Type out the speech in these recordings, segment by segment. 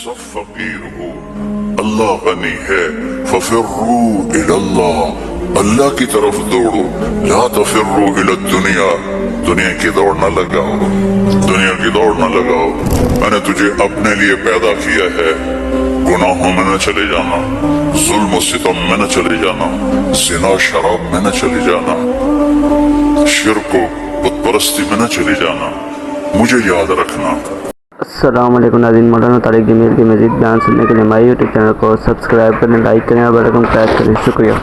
सब फकीर हो, अल्लाह गनी है, फफिर्रू इलल्लाह, अल्लाह की तरफ दौड़ो, ला तफिर्रू इला दुनिया, दुनिया की दौड़ न लगाओ, दुनिया की दौड़ न लगाओ। मैंने तुझे अपने लिए पैदा किया है, गुनाहों में न चले जाना, जुल्म सितम में न चले जाना, जिना शराब में न चले जाना, शिर्क बुत परस्ती में न चले जाना, मुझे याद रखना। अस्सलाम वालेकुम नाज़रीन, मौलाना तारिक जमील की मज़ीद बयान सुनने के लिए हमारे यूट्यूब चैनल को सब्सक्राइब करें, लाइक करें और बेल आइकन प्रेस करें। शुक्रिया।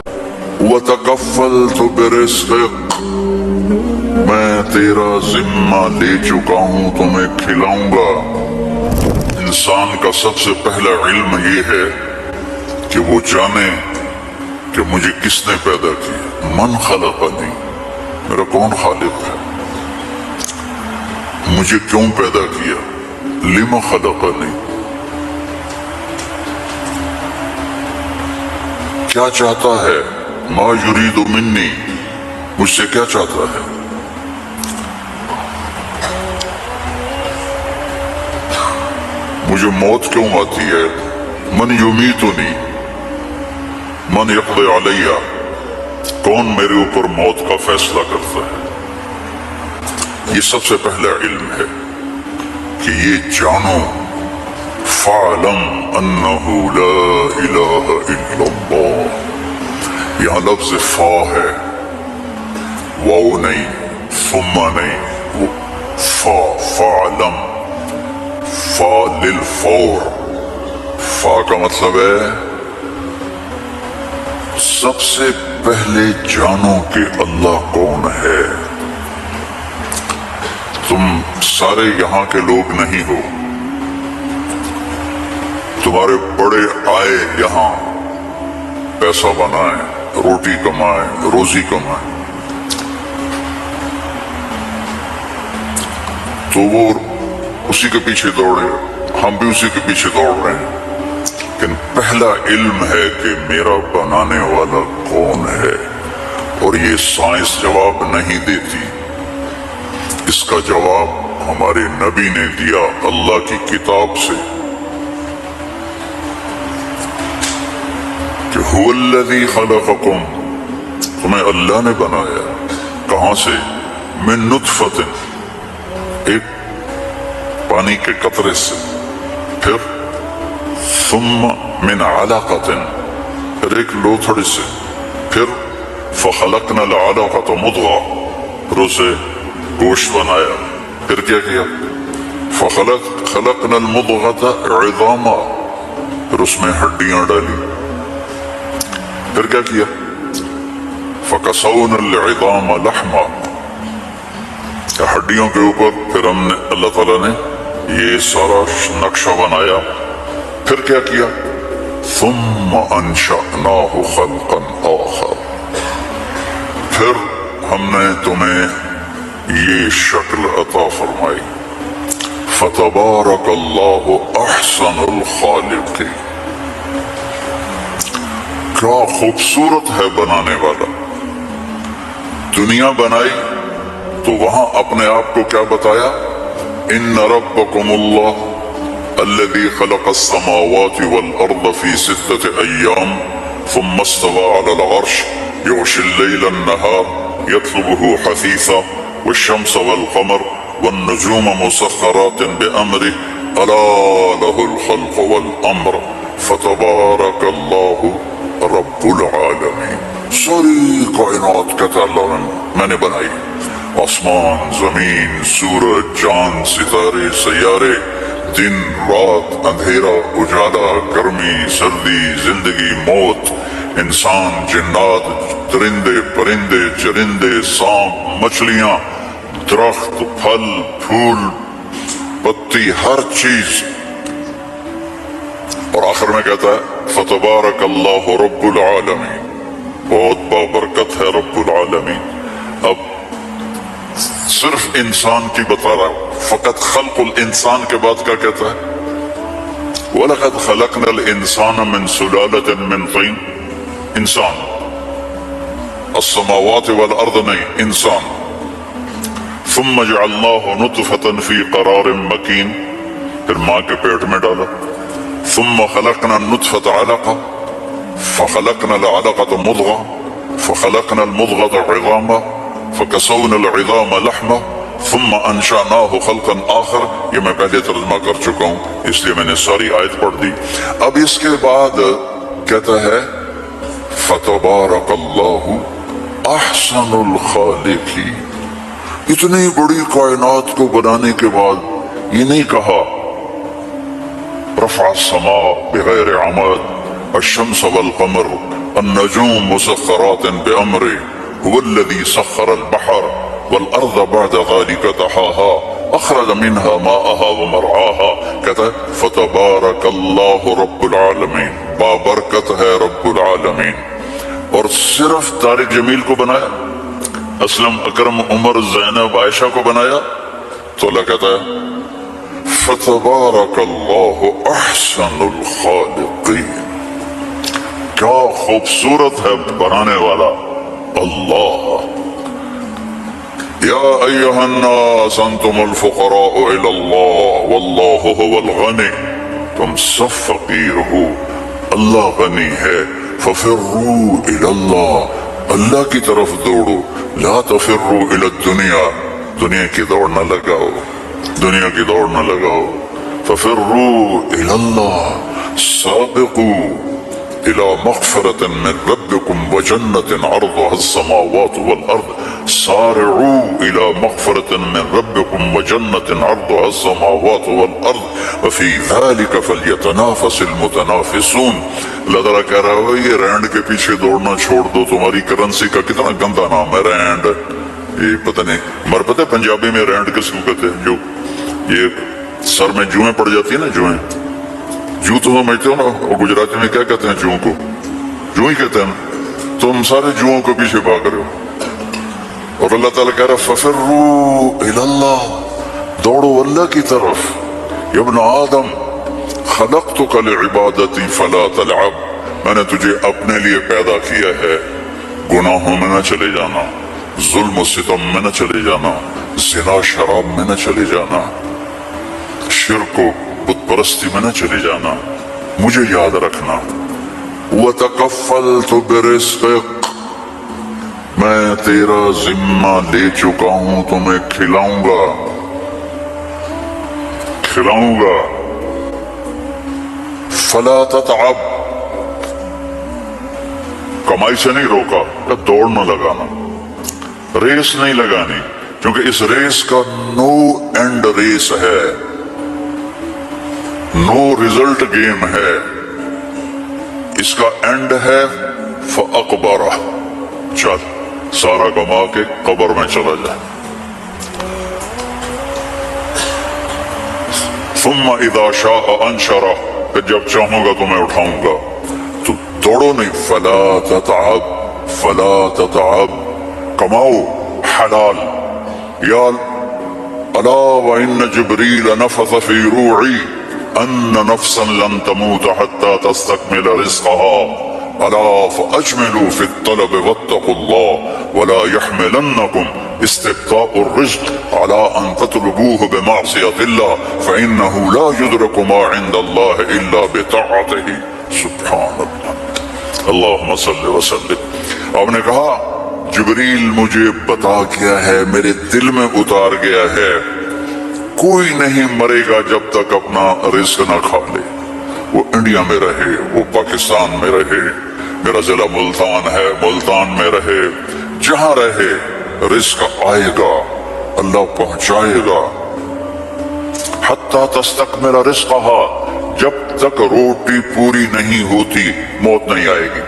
वतकफ़्फ़लतु बिरिज़्क़िक, मैं तेरा जिम्मा ले चुका हूँ, तुम्हें खिलाऊंगा। इंसान का सबसे पहला इल्म ये है कि वो जाने कि मुझे किसने पैदा किया। मन खलक़नी, मेरा कौन खालिक है, मुझे क्यों पैदा किया। लिमा खलक़नी, क्या चाहता है। मा युरीदु मिन्नी, मुझसे क्या चाहता है। मुझे मौत क्यों आती है। मन युमीतुनी, मन यक़दी अलैया, कौन मेरे ऊपर मौत का फैसला करता है। ये सबसे पहला इल्म है कि ये जानो, फ़अलम अन्नहु ला इलाहा इल्लल्लाह। यहाँ लफ्ज़ फ़ा है, वाव नहीं, सुम्मा नहीं, वो फ़ा, फ़अलम, फ़ा लिल फ़ौर। फ़ा का मतलब है सबसे पहले जानो कि अल्लाह कौन है। तुम सारे यहाँ के लोग नहीं हो, तुम्हारे बड़े आए यहाँ पैसा बनाए, रोटी कमाए, रोजी कमाए, तो वो उसी के पीछे दौड़े, हम भी उसी के पीछे दौड़ रहे हैं। लेकिन पहला इल्म है कि मेरा बनाने वाला कौन है, और ये साइंस जवाब नहीं देती। इसका जवाब हमारे नबी ने दिया अल्लाह की किताब से कि हुवल्लज़ी खलक़कुम, तुम्हें अल्लाह ने बनाया। कहां से। मिन नुत्फ़तिन, एक पानी के कतरे से, फिर सुम्मा मिन अलक़तिन, फिर एक लोथड़े से, फिर फ़ख़लक़नल अलक़त मुद्ग़ा, फिर उसे गोश्त बनाया। फिर क्या किया। फ़ख़लक़नल मुद्ग़त इज़ामा, फिर उसमें हड्डियां डाली। फिर क्या किया। फ़कसौनल इज़ामा लहमा, हड्डियों के ऊपर फिर हमने अल्लाह ताला ने ये सारा नक्शा बनाया। फिर क्या किया। सुम्मा अंशअनाहु ख़ल्क़न आख़र, फिर हमने तुम्हें ये शक्ल अता फरमाई। फ़तबारकल्लाहु अहसनुल ख़ालिक़ीन, क्या खूबसूरत है बनाने वाला। दुनिया बनाई तो वहां अपने आप को क्या बताया। इन्न रब्बकुमुल्लाह अल्लज़ी ख़लक़स समावाति वल अर्ज़ फ़ी सित्तति अय्याम सुम्मा इस्तवा अलल अर्श युग़शिल लैला अन्नहार यत्लुबुहु हसीसा वश्शम्स वल क़मर वन्नुजूम मुसख़्ख़रातिन बिअम्रिही अला लहुल ख़ल्क़ु वल अम्र फ़तबारकल्लाहु रब्बुल आलमीन। सारी कायनात कहता अल्लाह मैंने बनाई। आसमान, जमीन, सूरज, चांद, सितारे, सैयारे, दिन रात, अंधेरा उजाला, गर्मी सर्दी, जिंदगी मौत, इंसान जिन्नात, दरिंदे परिंदे, चरिंदे, सांप, मछलियां, दरख्त, फल फूल, पत्ती, हर चीज। और आखिर में कहता है फ़तबारकल्लाहु रब्बुल आलमीन, बहुत बाबरकत है रब्बुल आलमीन। अब सिर्फ इंसान की बता रहा, फ़क़त ख़ल्क़ुल इंसान के बाद क्या कहता है। वलक़द ख़लक़नल इंसान मिन सुलालतिन मिन तीन, इंसान, अस्समावाति वल अर्ज़ नहीं, इंसान। सुम्मा जअलनाहु नुत्फ़तन फ़ी क़रारिन मकीन, फिर माँ के पेट में डाला। ثم خلقنا النطفة علقة فخلقنا العلقة مضغة فخلقنا المضغة عظاما فكسونا العظام لحمة ثم انشأناه خلقا آخر. یہ میں پہلے ترجمہ کر چکا ہوں اس لیے میں نے ساری آیت پڑھ دی. اب اس کے بعد کہتا ہے فتبارک اللہ احسن الخالقین. اتنی بڑی کائنات کو بنانے کے بعد یہ نہیں کہا رفع السماء بغیر عمد الشمس والقمر النجوم مسخرات بأمره هو الذي سخر البحر والأرض بعد ذلك دحاها أخرج منها ماءها ومرعاها. کہتا ہے فتبارک اللہ رب العالمین. بابرکت ہے رب العالمین. اور صرف طارق جمیل کو بنایا, اسلم اکرم عمر زینب عائشہ کو بنایا, تو اللہ کہتا ہے فتبارک اللہ احسن الخالقین. کیا خوبصورت ہے بنانے والا اللہ. یا ایہا الناس انتم الفقراء الی اللہ واللہ هو الغنی. تم سب فقیر ہو, اللہ غنی ہے. ففروا الی اللہ, اللہ کی طرف دوڑو. لا تفروا الی الدنیا, دنیا کی دوڑ نہ لگاؤ, دنیا کی دوڑ نہ لگاؤ. ففروا الی اللہ سابقوا الى مغفرة من ربكم وجنة عرضها السماوات والارض. سارعوا الى مغفرة من ربكم وجنة عرضها السماوات والارض وفي ذلك فليتنافس المتنافسون. اللہ تعالیٰ کہہ رہا ہے یہ رینڈ کے پیچھے دوڑنا چھوڑ دو. تمہاری کرنسی کا کتنا گندا نام ہے رینڈ. یہ پتہ نہیں مر پتہ ہے پنجابی میں رینڈ کس کو کہتے ہیں؟ جو یہ سر میں جوئیں پڑ جاتی ہیں نا, جوئیں, جو تو سمجھتے ہو نا, اور گجراتی میں کیا کہتے ہیں جوؤں کو؟ جو ہی کہتے ہیں. تم سارے جوؤں کو پیچھے بھاگ رہے ہو. اور اللہ تعالیٰ کہہ رہا ففروا الی اللہ, دوڑو اللہ کی طرف. یا ابن آدم خلقتک لعبادتی فلا تلعب. میں نے تجھے اپنے لیے پیدا کیا ہے, گناہوں میں نہ چلے جانا, ظلم و ستم میں نہ چلے جانا, زنا شراب میں نہ چلے جانا, شرک و بت پرستی میں نہ چلے جانا. مجھے یاد رکھنا. وَتَكَفَّلْتُ بِرِزْقِكَ, میں تیرا ذمہ لے چکا ہوں, تمہیں کھلاؤں گا, کھلاؤں گا. فَلَا تَتْعَبْ, کمائی سے نہیں روکا, دوڑ نہ لگانا, ریس نہیں لگانی, کیونکہ اس ریس کا نو اینڈ ریس ہے, نو ریزلٹ گیم ہے. اس کا اینڈ ہے فَأَقْبَرَ, چل سارا گما کے قبر میں چلا جائے. ثُمَّ إِذَا شَاءَ أَنشَرَ, کہ جب چاہوں گا تمہیں اٹھاؤں گا. تو دوڑو نہیں. فَلَا تَتَعَبْ فَلَا تَتَعَبْ, کماؤ حلال. یا الا وَإِنَّ جِبْرِيلَ نَفَثَ فِي رُوعِي أن نفسا لن تموت حتى تستكمل رزقها ألا فأجملوا في الطلب واتقوا الله ولا يحملنكم استبطاء الرزق على أن تطلبوه بمعصية الله فإنه لا يدرك ما عند الله إلا بطاعته. سبحان اللہ, اللہم صل وسلم. آپ نے کہا جبریل مجھے بتا گیا ہے, میرے دل میں اتار گیا ہے, کوئی نہیں مرے گا جب تک اپنا رزق نہ کھا لے. وہ انڈیا میں رہے, وہ پاکستان میں رہے, میرا ضلع ملتان ہے, ملتان میں رہے, جہاں رہے رزق آئے گا, اللہ پہنچائے گا. حتی تستکمل رزقها, جب تک روٹی پوری نہیں ہوتی موت نہیں آئے گی.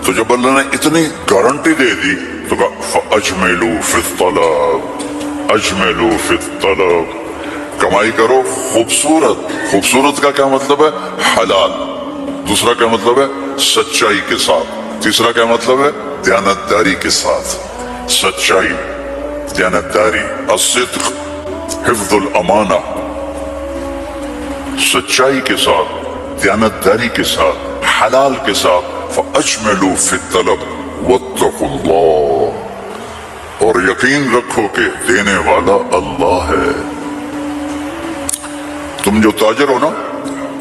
تو جب اللہ نے اتنی گارنٹی دے دی تو کہا فَأَجْمِلُوا فِي الطَّلَبِ, اجملو فی الطلب, کمائی کرو خوبصورت. خوبصورت کا کیا مطلب ہے؟ حلال. دوسرا کیا مطلب ہے؟ سچائی کے ساتھ. تیسرا کیا مطلب ہے؟ دیانتداری کے ساتھ. سچائی, دیانتداری, الصدق, حفظ الامانہ, سچائی کے ساتھ, دیانتداری کے ساتھ, حلال کے ساتھ. فَأَجْمِلُوا فِي الطَّلَبِ وَاتَّقُوا اللَّهَ, اور یقین رکھو کہ دینے والا اللہ ہے. تم جو تاجر ہو نا,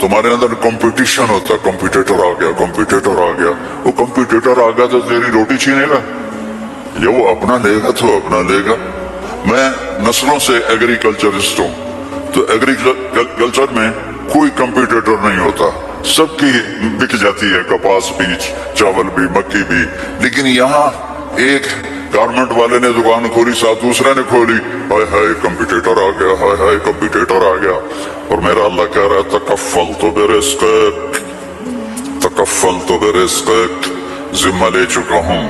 तुम्हारे अंदर कंपटीशन होता, कंपटीटर आ गया, कंपटीटर आ गया, वो कंपटीटर आ गया तो तेरी रोटी छीनेगा, ये वो अपना लेगा तो अपना लेगा। मैं नस्लों से एग्रीकल्चरिस्ट हूँ, तो एग्रीकल्चर में कोई कंपटीटर नहीं होता, सबकी बिक जाती है, कपास भी, चावल भी, मक्की भी। लेकिन यहाँ एक गारमेंट वाले ने दुकान खोली, साथ दूसरे ने खोली, हाय हाय कंपटीटर आ गया, हाय हाय कंपटीटर आ गया। और मेरा अल्लाह कह रहा है तकफ़ल तो बिरिज़्क़िक, तकफ़ल तो बिरिज़्क़िक, जिम्मा ले चुका हूँ।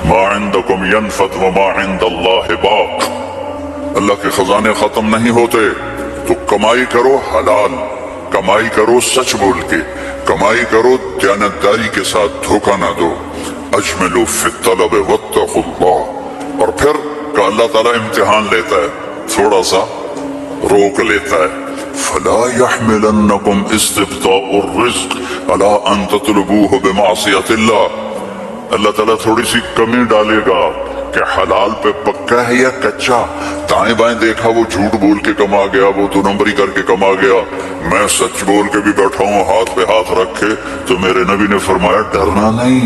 मा इंदकुम यनफद व मा इंदल्लाहि बाक़, अल्लाह के खजाने खत्म नहीं होते, तो कमाई करो हलाल, कमाई करो सच बोल के, कमाई करो दयानतदारी के साथ, धोखा ना दो। अजमलू फी तलब वत्तक़ुल्लाह, और फिर का अल्लाह ताला इम्तिहान लेता है, थोड़ा सा रोक लेता है। फला यहमिलन्नकुम इस्तिब्ताउर रिज़्क़ अला अन ततलबूहु बिमासियतिल्लाह, अल्लाह ताला थोड़ी सी कमी डालेगा कि हलाल पे पक्का है या कच्चा। दाएं बाएं देखा वो झूठ बोल के कमा गया, वो दो नंबरी करके कमा गया, मैं सच बोल के भी बैठा हूँ हाथ पे हाथ रख के, तो मेरे नबी ने फरमाया डरना नहीं,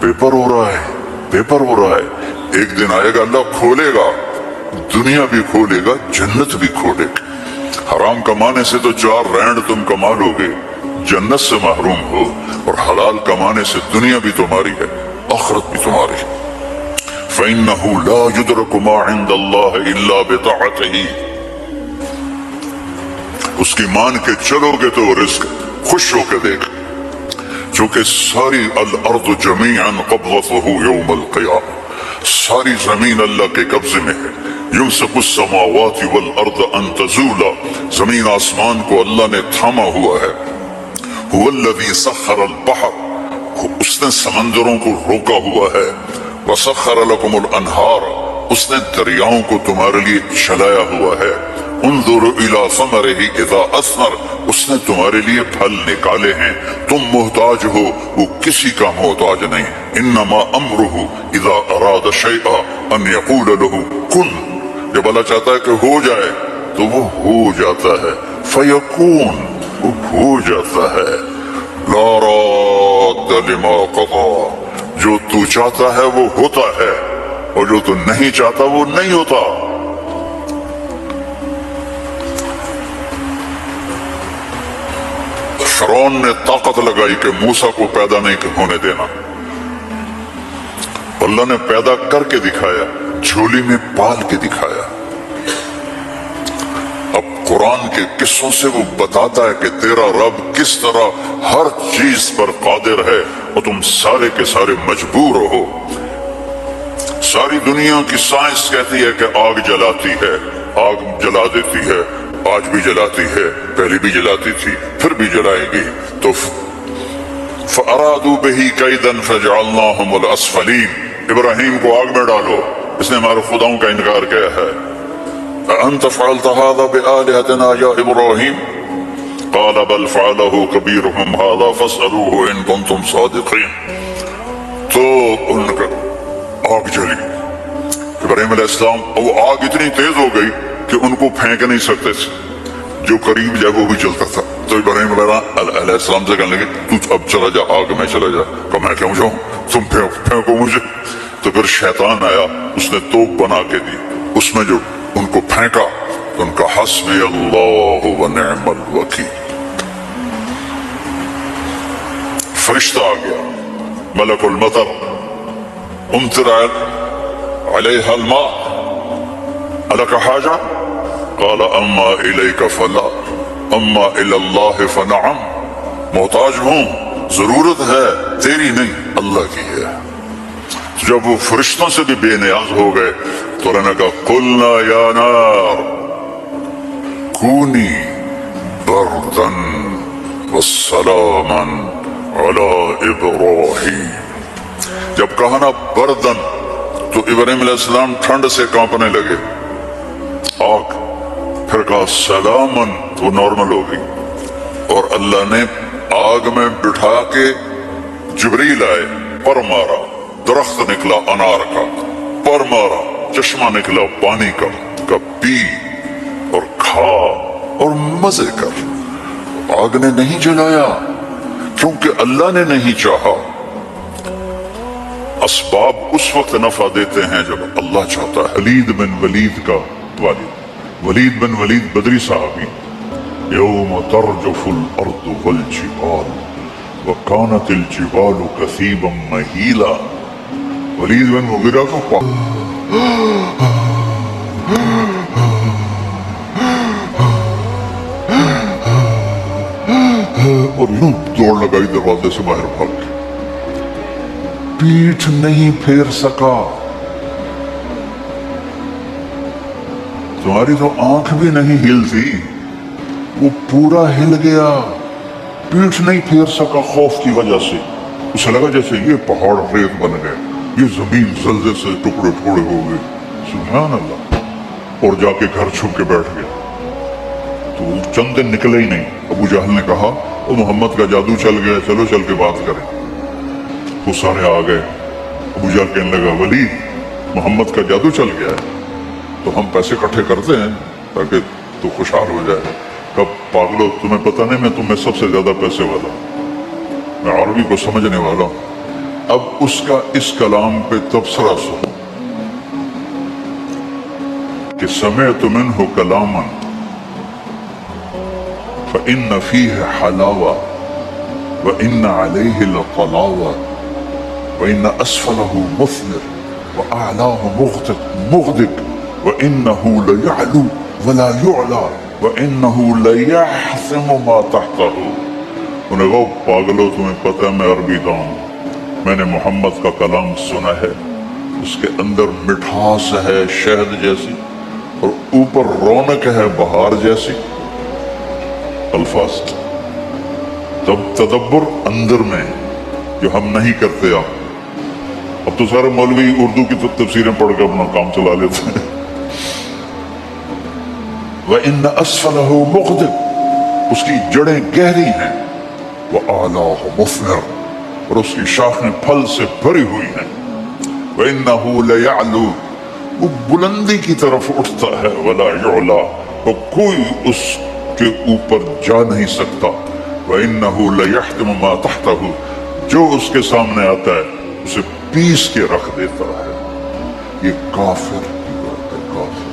पेपर हो रहा है, पेपर हो रहा है। एक दिन आएगा अल्लाह खोलेगा, दुनिया भी खोलेगा, जन्नत भी खोलेगा। हराम कमाने से तो 4 रैंड तुम कमा लोगे, जन्नत से महरूम हो, और हलाल कमाने से दुनिया भी तुम्हारी है, आखिरत भी तुम्हारी है। फ़इन्नहु ला युद्रकु मा इंदल्लाह इल्ला बिताअतिही, उसकी मान के चलोगे तो रिस्क खुश होकर देख। चूंकि सारी अल अर्द जमीअन क़ब्ज़तहु यौमल क़ियामा, सारी जमीन अल्लाह के कब्जे में है। युमसिकु समावाति वल अर्द अन तज़ूला, जमीन आसमान को अल्लाह ने थामा हुआ है। हुवल्लज़ी सख़्ख़र अल बहर, उसने समंदरों को रोका हुआ है। वसख़्ख़र लकुमुल अनहार, उसने दरियाओं को तुम्हारे लिए चलाया हुआ है। उन्ज़ुरु इला समरिही इज़ा अस्मर, उसने तुम्हारे लिए फल निकाले हैं, तुम मोहताज हो, वो किसी का मोहताज नहीं। इन्नमा अम्रुहु इज़ा अरादा शैअ अन यक़ूल लहु कुन, जब अल्लाह चाहता है कि हो जाए तो वो हो जाता है। फयकून, वो हो जाता है। ला राद्द लिमा क़ज़ा, जो तू चाहता है वो होता है, और जो तू नहीं चाहता वो नहीं होता। फ़िरौन ने ताकत लगाई कि मूसा को पैदा नहीं होने देना, अल्लाह ने पैदा करके दिखाया, झोली में पाल के दिखाया। अब कुरान के किस्सों से वो बताता है कि तेरा रब किस तरह हर चीज पर कादिर है, और तुम सारे के सारे मजबूर हो। सारी दुनिया की साइंस कहती है कि आग जलाती है, आग जला देती है, आज भी जलाती है, पहले भी जलाती थी, फिर भी जलाएगी। तो फ़अरादू बिही कैदन फ़जअलनाहुमुल अस्फलीन, इब्राहिम को आग में डालो, इसने हमारे खुदाओं का इनकार किया है। अअंत फ़अलत हाज़ा बिआलिहतिना या इब्राहिम, क़ाल बल फ़अलहु कबीरुहुम हाज़ा फ़स्अलूहु इन कुंतुम सादिक़ीन। तो उनका आग जली, इब्राहिम अलैहिस्सलाम, और वो आग इतनी तेज हो गई कि उनको फेंक नहीं सकते थे, जो करीब जाए वो भी जलता था। तो इब्राहिम अलैहिस्सलाम से कहने लगे तू अब चला जा, आग में चला जा। कहा मैं क्यों जाऊं, तुम फेंको मुझे। तो फिर शैतान आया, उसने तोप बना के दी, उसमें जो उनको फेंका तो उनका हस्बी अल्लाह व निअमल वकील, फरिश्ता आ गया, मलकुल मतर, उमतिर अलैहा अल मा, अलका हाजा, क़ाल अम्मा इलैका फला अम्मा इलल्लाह फनअम, मोहताज हूं, जरूरत है तेरी नहीं, अल्लाह की है। जब वो फरिश्तों से भी बेनियाज हो गए तो उन्होंने कहा कुलना या नार कूनी बर्दन वस्सलामन अला इब्राहीम। जब कहा ना बर्दन तो इब्राहीम अलैहिस्सलाम ठंड से कांपने लगे, आग। फिर कहा सलामन तो नॉर्मल हो गई, और अल्लाह ने आग में बिठा के जिब्रील आए, पर मारा, दरख्त निकला अनार का, पर मारा, चश्मा निकला पानी का, पी और खा और मजे कर। چراغ نے نہیں جلایا کیونکہ اللہ نے نہیں چاہا. اسباب اس وقت نفع دیتے ہیں جب اللہ چاہتا ہے. خالد بن ولید کا والد ولید بن ولید بدری صحابی. یوم ترجف الارض والجبال وکانت الجبال کثیبا مہیلا. ولید بن مغیرہ کو اور یوں دوڑ لگائی دروازے سے باہر بھاگ کے. پیٹھ نہیں پھیر سکا. تمہاری تو آنکھ بھی نہیں ہلتی, وہ پورا ہل گیا. پیٹھ نہیں پھیر سکا خوف کی وجہ سے. اسے لگا جیسے یہ پہاڑ ریت بن گئے, یہ زمین زلزلے سے ٹکڑے ٹکڑے ہو گئے. سبحان اللہ. اور جا کے گھر چھپ کے بیٹھ گیا. تو چند دن نکلے ہی نہیں. ابو جہل نے کہا وہ محمد کا جادو چل گیا, چلو چل کے بات کریں. وہ سارے آ گئے. ابو جہل کہنے لگا ولید محمد کا جادو چل گیا ہے تو ہم پیسے اکٹھے کرتے ہیں تاکہ تو خوشحال ہو جائے. کب پاگلو, تمہیں پتہ نہیں میں تمہیں سب سے زیادہ پیسے والا ہوں, میں عربی کو سمجھنے والا ہوں. اب اس کا اس کلام پہ تبصرہ سنو کہ سمعت منہ کلاما فإن فيه حلاوة وإن عليه لطلاوة وإن أسفله مثمر وأعلاه مغدق وإنه ليعلو ولا يعلى وإنه ليحثم ما تحته. انہیں کہا پاگلو تمہیں پتہ ہے میں عربی دان ہوں, میں نے محمد کا کلام سنا ہے, اس کے اندر مٹھاس ہے شہد جیسی اور اوپر رونق ہے بہار جیسی. الفاظ تب تدبر اندر میں جو ہم نہیں کرتے. اب تو سارے مولوی اردو کی تفسیریں پڑھ کے اپنا کام چلا لیتے ہیں. وَإِنَّ أَسْفَلَهُ مُغْدِقٌ, اس کی جڑیں گہری ہیں. وَأَعْلَاهُ مُثْمِرٌ, اور اس کی شاخیں پھل سے بھری ہوئی ہیں. وَإِنَّهُ لَيَعْلُو, وہ بلندی کی طرف اٹھتا ہے. وَلَا يُعْلَى, اور کوئی اس کے اوپر جا نہیں سکتا. وَإِنَّهُ لَيَحْتِمُ مَا تَحْتَهُ, جو اس کے سامنے آتا ہے اسے پیس کے رکھ دیتا ہے. یہ کافر کی بات ہے, کافر.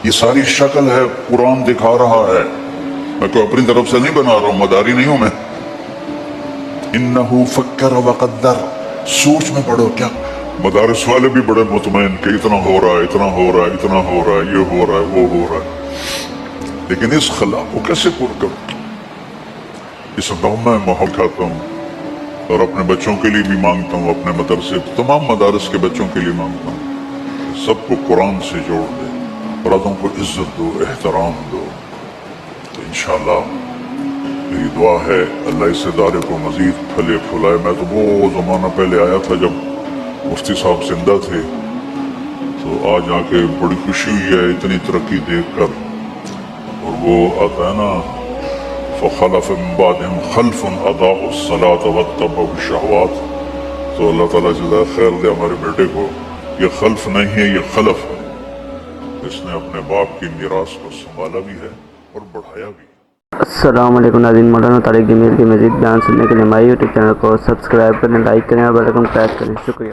یہ ساری شکل ہے, قرآن دکھا رہا ہے. میں کوئی اپنی طرف سے نہیں بنا رہا ہوں, مداری نہیں ہوں میں. اِنَّهُ فَكَّرَ وَقَدَّرَ, سوچ میں پڑھو. کیا مدارس والے بھی بڑے مطمئن کہ اتنا ہو رہا ہے, اتنا ہو رہا ہے, اتنا ہو رہا ہے, یہ ہو رہا ہے, وہ ہو رہا ہے. لیکن اس خلا کو کیسے پورا کروں؟ اس گاؤں میں ماحول کھاتا ہوں اور اپنے بچوں کے لیے بھی مانگتا ہوں, اپنے مدرسے تمام مدارس کے بچوں کے لیے مانگتا ہوں. سب کو قرآن سے جوڑ دے, اولادوں کو عزت دو, احترام دو. تو انشاءاللہ میری دعا ہے اللہ اس ادارے کو مزید پھلے پھلائے. میں تو وہ زمانہ پہلے آیا تھا جب مفتی صاحب زندہ تھے, تو آج آ کے بڑی خوشی ہوئی ہے اتنی ترقی دیکھ کر. اور وہ آتا ہے نا فخلف من بعدهم خلف اضاعوا الصلاة واتبعوا الشهوات. تو اللہ تعالیٰ جزائے خیر دے ہمارے بیٹے کو. یہ خلف نہیں ہے, یہ خلف ہے. اس نے اپنے باپ کی میراث کو سنبھالا بھی ہے اور بڑھایا بھی. السلام علیکم ناظرین, مولانا طارق جمیل کی مزید بیان سننے کے لیے ہمارے یوٹیوب چینل کو سبسکرائب کریں, لائک کریں اور بیل آئیکن پریس کریں. شکریہ.